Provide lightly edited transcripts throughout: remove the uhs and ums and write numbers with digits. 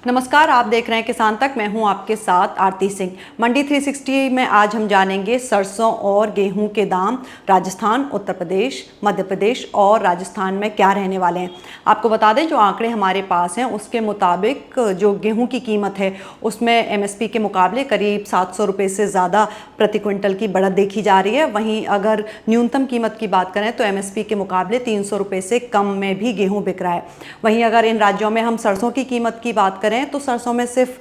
नमस्कार, आप देख रहे हैं किसान तक। मैं हूं आपके साथ आरती सिंह। मंडी 360 में आज हम जानेंगे सरसों और गेहूं के दाम राजस्थान, उत्तर प्रदेश, मध्य प्रदेश और राजस्थान में क्या रहने वाले हैं। आपको बता दें, जो आंकड़े हमारे पास हैं उसके मुताबिक जो गेहूं की कीमत है उसमें एमएसपी के मुकाबले करीब 700 रुपये से ज़्यादा प्रति क्विंटल की बढ़त देखी जा रही है। वहीं अगर न्यूनतम कीमत की बात करें तो एमएसपी के मुकाबले 300 रुपये से कम में भी गेहूँ बिक रहा है। वहीं अगर इन राज्यों में हम सरसों की कीमत की बात करें तो सरसों में सिर्फ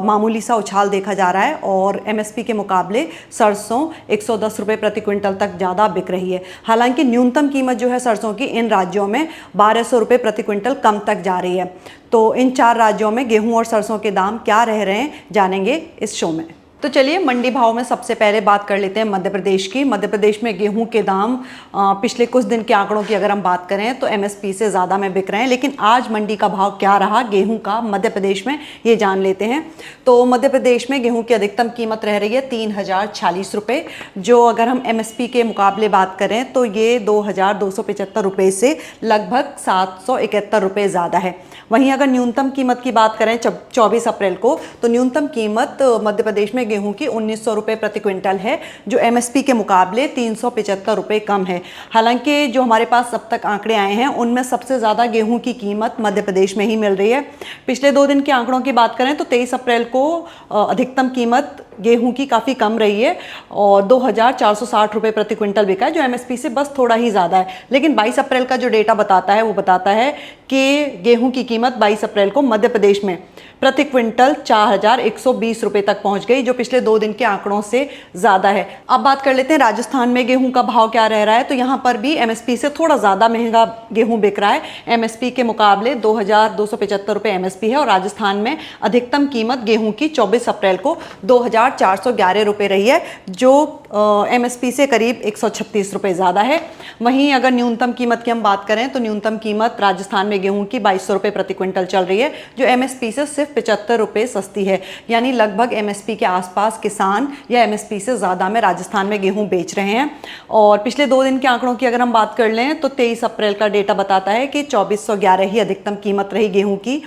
मामूली सा उछाल देखा जा रहा है और एमएसपी के मुकाबले सरसों 110 रुपये प्रति क्विंटल तक ज़्यादा बिक रही है। हालांकि न्यूनतम कीमत जो है सरसों की इन राज्यों में 1200 रुपये प्रति क्विंटल कम तक जा रही है। तो इन 4 राज्यों में गेहूं और सरसों के दाम क्या रह रहे हैं, जानेंगे इस शो में। तो चलिए मंडी भाव में सबसे पहले बात कर लेते हैं मध्य प्रदेश की। मध्य प्रदेश में गेहूं के दाम पिछले कुछ दिन के आंकड़ों की अगर हम बात करें तो एमएसपी से ज़्यादा में बिक रहे हैं, लेकिन आज मंडी का भाव क्या रहा गेहूं का मध्य प्रदेश में, ये जान लेते हैं। तो मध्य प्रदेश में गेहूं की अधिकतम कीमत रह रही है 3046 रुपये, जो अगर हम एमएसपी के मुकाबले बात करें तो ये 2275 रुपये से लगभग 771 रुपये ज़्यादा है। वहीं अगर न्यूनतम कीमत की बात करें 24 अप्रैल को, तो न्यूनतम कीमत मध्य प्रदेश में गेहूं की 1900 रुपये प्रति क्विंटल है, जो एमएसपी के मुकाबले 375 रुपये कम है। हालांकि जो हमारे पास अब तक आंकड़े आए हैं उनमें सबसे ज़्यादा गेहूं की कीमत मध्य प्रदेश में ही मिल रही है। पिछले 2 दिन के आंकड़ों की बात करें तो 23 अप्रैल को अधिकतम कीमत गेहूं की काफ़ी कम रही है और 2460 रुपये प्रति क्विंटल बिका है, जो एमएसपी से बस थोड़ा ही ज़्यादा है। लेकिन 22 अप्रैल का जो डेटा बताता है वो बताता है कि गेहूं की कीमत 22 अप्रैल को मध्य प्रदेश में प्रति क्विंटल 4120 रुपये तक पहुंच गई, जो पिछले 2 दिन के आंकड़ों से ज़्यादा है। अब बात कर लेते हैं राजस्थान में गेहूं का भाव क्या रह रहा है। तो यहाँ पर भी एमएसपी से थोड़ा ज़्यादा महंगा गेहूं बिक रहा है। एमएसपी के मुकाबले 2275 रुपये एमएसपी है और राजस्थान में अधिकतम कीमत गेहूं की 24 अप्रैल को 2411 रुपये रही है, जो एमएसपी से करीब 136 रुपये ज़्यादा है। वहीं अगर न्यूनतम कीमत की हम बात करें तो न्यूनतम कीमत राजस्थान में गेहूं की 2200 रुपये प्रति क्विंटल चल रही है, जो एमएसपी से सिर्फ 75 रुपये सस्ती है। यानी लगभग एमएसपी के आसपास किसान या एमएसपी से ज़्यादा में राजस्थान में गेहूं बेच रहे हैं। और पिछले 2 दिन के आंकड़ों की अगर हम बात कर लें तो 23 अप्रैल का डेटा बताता है कि 2411 ही अधिकतम कीमत रही गेहूं की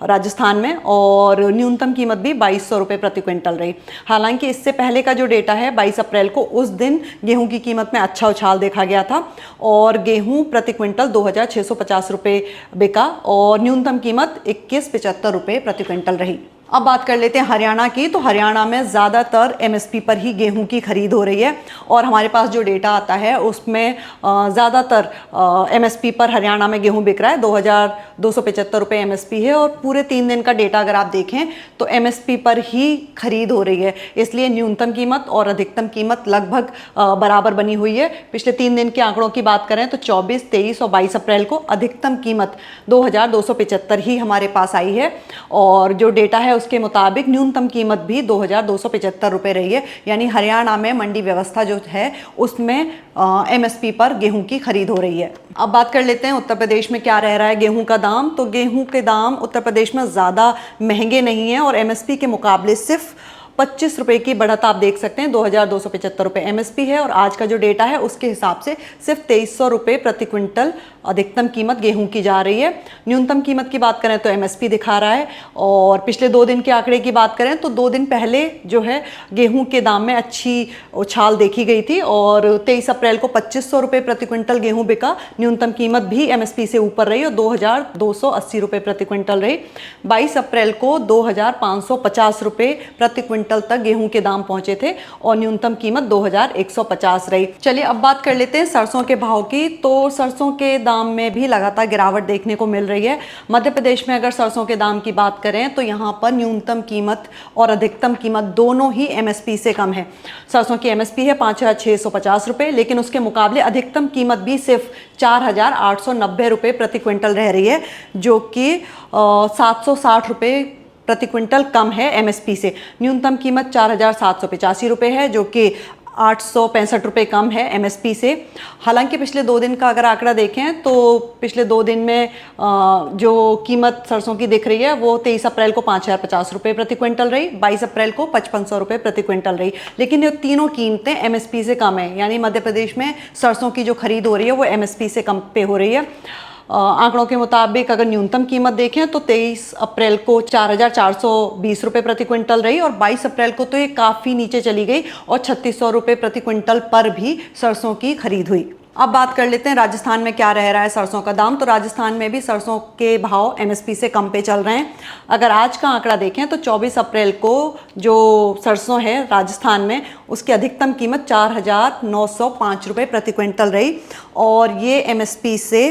राजस्थान में और न्यूनतम कीमत भी 2200 रुपये प्रति क्विंटल रही। हालांकि इससे पहले का जो डेटा है 22 अप्रैल को, उस दिन गेहूं की कीमत में अच्छा उछाल देखा गया था और गेहूं प्रति क्विंटल 2650 रुपये बिका और न्यूनतम कीमत 2175 रुपये प्रति क्विंटल रही। अब बात कर लेते हैं हरियाणा की। तो हरियाणा में ज़्यादातर एमएसपी पर ही गेहूं की खरीद हो रही है और हमारे पास जो डेटा आता है उसमें ज़्यादातर एमएसपी पर हरियाणा में गेहूं बिक रहा है। 2275 रुपये एमएसपी है और पूरे 3 दिन का डेटा अगर आप देखें तो एमएसपी पर ही खरीद हो रही है। इसलिए न्यूनतम कीमत और अधिकतम कीमत लगभग बराबर बनी हुई है। पिछले 3 दिन के आंकड़ों की बात करें तो 24, 23 और 22 अप्रैल को अधिकतम कीमत 2275 ही हमारे पास आई है और जो डेटा है उसके मुताबिक न्यूनतम कीमत भी 2275 रुपये रही है। यानी हरियाणा में मंडी व्यवस्था जो है उसमें एमएसपी पर गेहूं की खरीद हो रही है। अब बात कर लेते हैं उत्तर प्रदेश में क्या रह रहा है गेहूं का दाम। तो गेहूं के दाम उत्तर प्रदेश में ज़्यादा महंगे नहीं हैं और एमएसपी के मुकाबले सिर्फ 25 रुपये की बढ़त आप देख सकते हैं। 2275 रुपये एमएसपी है और आज का जो डेटा है उसके हिसाब से सिर्फ 2300 रुपये प्रति क्विंटल अधिकतम कीमत गेहूं की जा रही है। न्यूनतम कीमत की बात करें तो एमएसपी दिखा रहा है और पिछले 2 दिन के आंकड़े की बात करें तो 2 दिन पहले जो है गेहूं के दाम में अच्छी उछाल देखी गई थी और 23 अप्रैल को 2500 रुपये प्रति क्विंटल गेहूं बिका। न्यूनतम कीमत भी एमएसपी से ऊपर रही और 2280 रुपये प्रति क्विंटल रही। 22 अप्रैल को 2550 रुपये प्रति क्विंटल तक गेहूं के दाम पहुंचे थे और न्यूनतम कीमत 2150 रही। चलिए अब बात कर लेते हैं सरसों के भाव की। तो सरसों के दाम में भी लगातार गिरावट देखने को मिल रही है। मध्य प्रदेश में अगर सरसों के दाम की बात करें तो यहाँ पर न्यूनतम कीमत और अधिकतम कीमत दोनों ही एमएसपी से कम है। सरसों की एमएसपी है 5650 रुपये, लेकिन उसके मुकाबले अधिकतम कीमत भी सिर्फ 4890 रुपये प्रति क्विंटल रह रही है, जो कि 760 रुपये प्रति क्विंटल कम है एमएसपी से। न्यूनतम कीमत 4785 रुपये है, जो कि 865 रुपये कम है एमएसपी से। हालांकि पिछले 2 दिन का अगर आंकड़ा देखें तो पिछले 2 दिन में जो कीमत सरसों की दिख रही है वो 23 अप्रैल को 5050 रुपये प्रति क्विंटल रही, 22 अप्रैल को 5500 रुपये प्रति क्विंटल रही। लेकिन ये तीनों कीमतें एमएसपी से कम है, यानी मध्य प्रदेश में सरसों की जो खरीद हो रही है वो एमएसपी से कम पे हो रही है। आंकड़ों के मुताबिक अगर न्यूनतम कीमत देखें तो 23 अप्रैल को 4,420 रुपये प्रति क्विंटल रही और 22 अप्रैल को तो ये काफ़ी नीचे चली गई और 3600 रुपये प्रति क्विंटल पर भी सरसों की खरीद हुई। अब बात कर लेते हैं राजस्थान में क्या रह रहा है सरसों का दाम। तो राजस्थान में भी सरसों के भाव एमएसपी से कम पे चल रहे हैं। अगर आज का आंकड़ा देखें तो 24 अप्रैल को जो सरसों है राजस्थान में उसकी अधिकतम कीमत 4,905 रुपये प्रति क्विंटल रही और ये एमएसपी से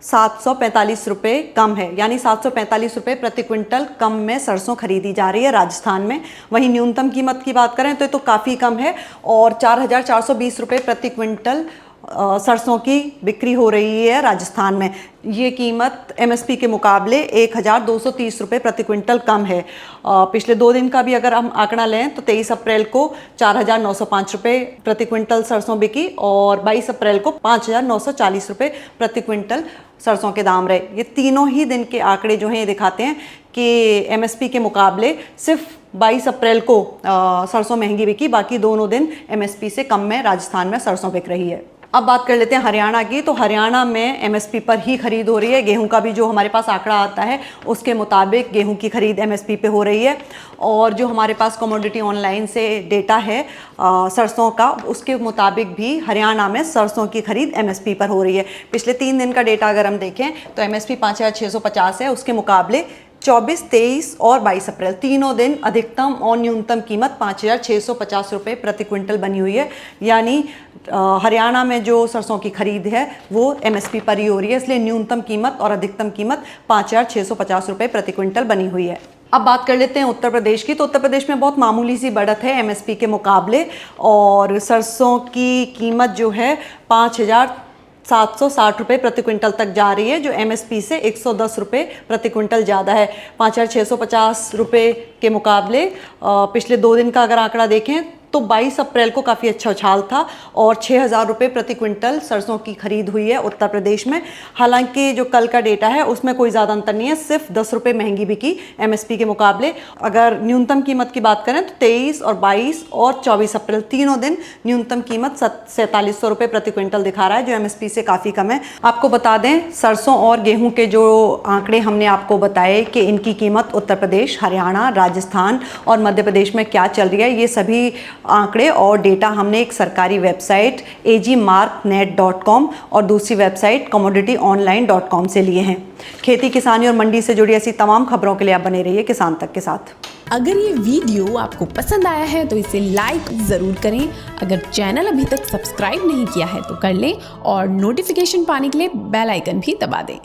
745 रुपये कम है, यानी 745 रुपये प्रति क्विंटल कम में सरसों खरीदी जा रही है राजस्थान में। वहीं न्यूनतम कीमत की बात करें तो ये तो काफ़ी कम है और 4,420 रुपये प्रति क्विंटल सरसों की बिक्री हो रही है राजस्थान में। ये कीमत एमएसपी के मुकाबले 1,230 रुपये प्रति क्विंटल कम है। पिछले 2 दिन का भी अगर हम आंकड़ा लें तो 23 अप्रैल को 4,905 रुपये प्रति क्विंटल सरसों बिकी और 22 अप्रैल को 5,940 रुपये प्रति क्विंटल सरसों के दाम रहे। ये तीनों ही दिन के आंकड़े जो हैं ये दिखाते हैं कि एमएसपी के मुकाबले सिर्फ 22 अप्रैल को सरसों महंगी बिकी, बाकी दोनों दिन एमएसपी से कम में राजस्थान में सरसों बिक रही है। अब बात कर लेते हैं हरियाणा की। तो हरियाणा में एमएसपी पर ही खरीद हो रही है। गेहूं का भी जो हमारे पास आंकड़ा आता है उसके मुताबिक गेहूं की खरीद एमएसपी पे हो रही है और जो हमारे पास कमोडिटी ऑनलाइन से डेटा है सरसों का उसके मुताबिक भी हरियाणा में सरसों की खरीद एमएसपी पर हो रही है। पिछले 3 दिन का डेटा अगर हम देखें तो एमएसपी 5,650 है, उसके मुकाबले 24, 23 और 22 अप्रैल तीनों दिन अधिकतम और न्यूनतम कीमत 5,650 रुपये प्रति क्विंटल बनी हुई है। यानी हरियाणा में जो सरसों की खरीद है वो एमएसपी पर ही हो रही है, इसलिए न्यूनतम कीमत और अधिकतम कीमत 5,650 रुपये प्रति क्विंटल बनी हुई है। अब बात कर लेते हैं उत्तर प्रदेश की। तो उत्तर प्रदेश में बहुत मामूली सी बढ़त है एमएसपी के मुकाबले और सरसों की कीमत जो है 5,760 रुपये प्रति क्विंटल तक जा रही है, जो एमएसपी से 110 रुपये प्रति क्विंटल ज़्यादा है। 5,650 रुपये के मुकाबले पिछले 2 दिन का अगर आंकड़ा देखें तो 22 अप्रैल को काफ़ी अच्छा उछाल था और 6,000 रुपये प्रति क्विंटल सरसों की खरीद हुई है उत्तर प्रदेश में। हालांकि जो कल का डेटा है उसमें कोई ज़्यादा अंतर नहीं है, सिर्फ 10 रुपये महंगी बिकी एमएसपी के मुकाबले। अगर न्यूनतम कीमत की बात करें तो 23 और 22 और 24 अप्रैल तीनों दिन न्यूनतम कीमत 4,700 रुपये प्रति क्विंटल दिखा रहा है, जो एमएसपी से काफ़ी कम है। आपको बता दें सरसों और गेहूँ के जो आंकड़े हमने आपको बताए कि इनकी कीमत उत्तर प्रदेश, हरियाणा, राजस्थान और मध्य प्रदेश में क्या चल रही है, ये सभी आंकड़े और डेटा हमने एक सरकारी वेबसाइट agmarknet.com और दूसरी वेबसाइट commodityonline.com से लिए हैं। खेती किसानी और मंडी से जुड़ी ऐसी तमाम खबरों के लिए आप बने रहिए किसान तक के साथ। अगर ये वीडियो आपको पसंद आया है तो इसे लाइक ज़रूर करें। अगर चैनल अभी तक सब्सक्राइब नहीं किया है तो कर लें और नोटिफिकेशन पाने के लिए बेल आइकन भी दबा दें।